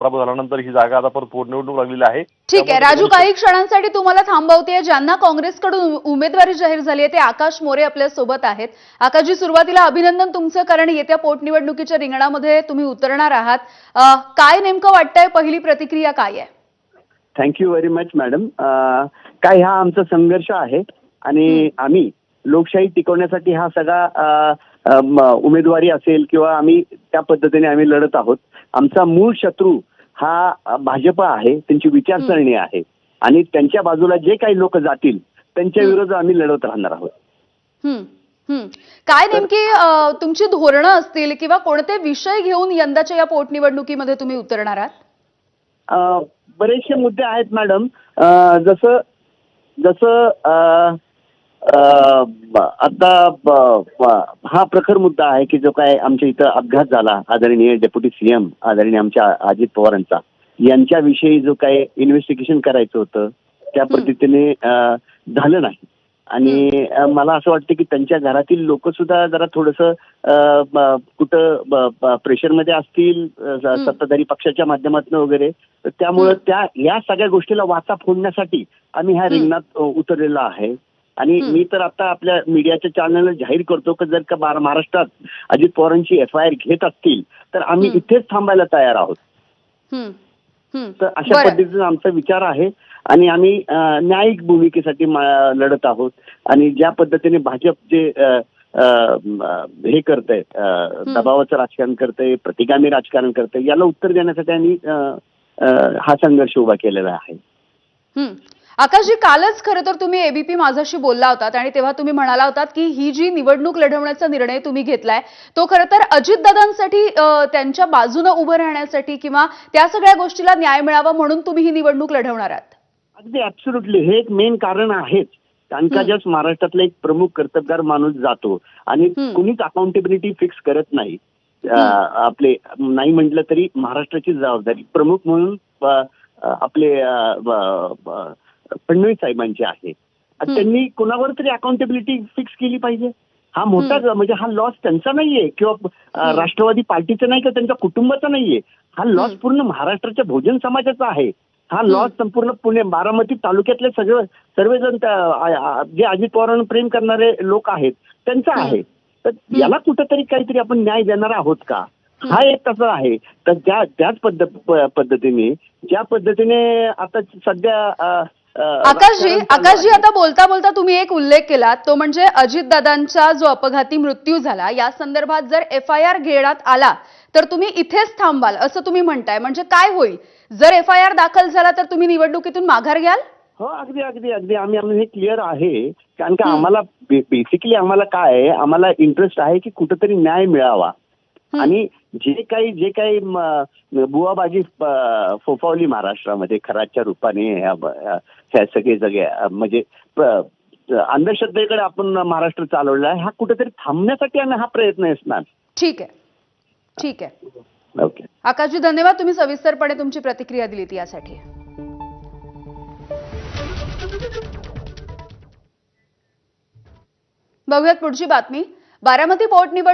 पराभव झाल्यानंतर ही जागा आता परत पोटनिवडणूक लागलेली आहे। ठीक आहे राजू, काही क्षणांसाठी तुम्हाला थांबवते। ज्यांना काँग्रेसकडून उमेदवारी जाहीर झाली आहे ते आकाश मोरे आपल्या सोबत आहेत। आकाशजी, सुरुवातीला अभिनंदन तुमचं, कारण येत्या पोटनिवडणुकीच्या रिंगणामध्ये तुम्ही उतरणार आहात। काय नेमकं वाटतंय, पहिली प्रतिक्रिया काय आहे? Thank you very much madam. काय हा आमचा संघर्ष आहे आणि आम्ही लोकशाही टिकवण्यासाठी हा सगळा उमेदवारी असेल किंवा आम्ही त्या पद्धतीने आम्ही लढत आहोत। आमचा मूळ शत्रू हा भाजप आहे, त्यांची विचारसरणी आहे आणि त्यांच्या बाजूला जे काही लोक जातील त्यांच्या विरोधात आम्ही लढत राहणार आहोत। काय नेमकी तुमची धोरणं असतील किंवा कोणते विषय घेऊन यंदाच्या या पोटनिवडणुकीमध्ये तुम्ही उतरणार आहात? बरेचसे मुद्दे आहेत मॅडम। जसं आता हा प्रखर मुद्दा आहे की जो काय आमच्या इथं अपघात झाला, आदरणीय डेप्युटी सीएम आदरणीय आमच्या अजित पवारांचा, यांच्याविषयी जो काय इन्व्हेस्टिगेशन करायचं होतं त्या पद्धतीने झालं नाही। आणि मला असं वाटतं की त्यांच्या घरातील लोक सुद्धा जरा थोडंसं कुठं प्रेशरमध्ये असतील सत्ताधारी पक्षाच्या माध्यमातून वगैरे, तर त्यामुळे या सगळ्या गोष्टीला वाचा फोडण्यासाठी आम्ही ह्या रिंगणात उतरलेलो आहे। आणि मी तर आता आपल्या मीडियाच्या चॅनलला जाहीर करतो की जर का महाराष्ट्रात अजित पवारांची FIR घेत असतील तर आम्ही इथेच थांबायला तयार आहोत। तर अशा पद्धतीचा आमचा विचार आहे आणि आम्ही न्यायिक भूमिकेसाठी लढत आहोत। आणि ज्या पद्धतीने भाजप जे हे करतंय, दबावाचं राजकारण करतंय, प्रतिगामी राजकारण करतंय, याला उत्तर देण्यासाठी आम्ही हा संघर्ष उभा केलेला आहे। आकाशजी, कालच खरं तर तुम्ही एबीपी माझाशी बोलला होतात आणि तेव्हा तुम्ही म्हणाला होतात की ही जी निवडणूक लढवण्याचा निर्णय तुम्ही घेतलाय तो खरं तर अजितदादांसाठी, त्यांच्या बाजूने उभं राहण्यासाठी किंवा त्या सगळ्या गोष्टीला न्याय मिळावा म्हणून तुम्ही ही निवडणूक लढवणार आहात। अगदी ॲब्सोल्युटली हे एक मेन कारण आहेच। कारण का ज्यास महाराष्ट्रातला एक प्रमुख कर्तबगार माणूस जातो आणि कुणीच अकाउंटेबिलिटी फिक्स करत नाही, आपले नाही म्हटलं तरी महाराष्ट्राची जबाबदारी प्रमुख म्हणून आपले फडणवीस साहेबांची आहे। त्यांनी कोणावर तरी अकाउंटेबिलिटी फिक्स केली पाहिजे। हा मोठा म्हणजे हा लॉस त्यांचा नाहीये किंवा राष्ट्रवादी पार्टीचा नाही किंवा त्यांच्या कुटुंबाचा नाहीये, हा लॉस पूर्ण महाराष्ट्राच्या बहुजन समाजाचा आहे। हा लॉस संपूर्ण पुणे बारामती तालुक्यातले सर्वजण जे अजित पवारांना प्रेम करणारे लोक आहेत त्यांचा आहे। तर याला कुठेतरी काहीतरी आपण न्याय देणार आहोत का, हा एक तसं आहे। तर त्याच पद्धतीने ज्या पद्धतीने आता सध्या आकाशजी, आता बोलता बोलता तुम्ही एक उल्लेख केला, तो म्हणजे अजितदादांचा जो अपघाती मृत्यू झाला या संदर्भात जर FIR घेण्यात आला तर तुम्ही इथेच थांबाल असं तुम्ही म्हणताय। म्हणजे काय होईल जर FIR दाखल झाला तर तुम्ही निवडणुकीतून माघार घ्याल? हो, अगदी अगदी अगदी आम्ही हे क्लिअर आहे। कारण का आम्हाला बेसिकली आम्हाला काय आहे, आम्हाला इंटरेस्ट आहे की कुठेतरी न्याय मिळावा आणि जे काही बुवाबाजी फोफावली महाराष्ट्रामध्ये खराच्या रूपाने ह्या सगळे म्हणजे अंधश्रद्धेकडे आपण महाराष्ट्र चालवलेला आहे, हा कुठेतरी थांबण्यासाठी आम्ही हा प्रयत्न असणार। ठीक आहे। ओके आकाशजी, धन्यवाद, तुम्ही सविस्तरपणे तुमची प्रतिक्रिया दिलीत यासाठी। बघूयात पुढची बातमी। बारामती पोटनिवडणूक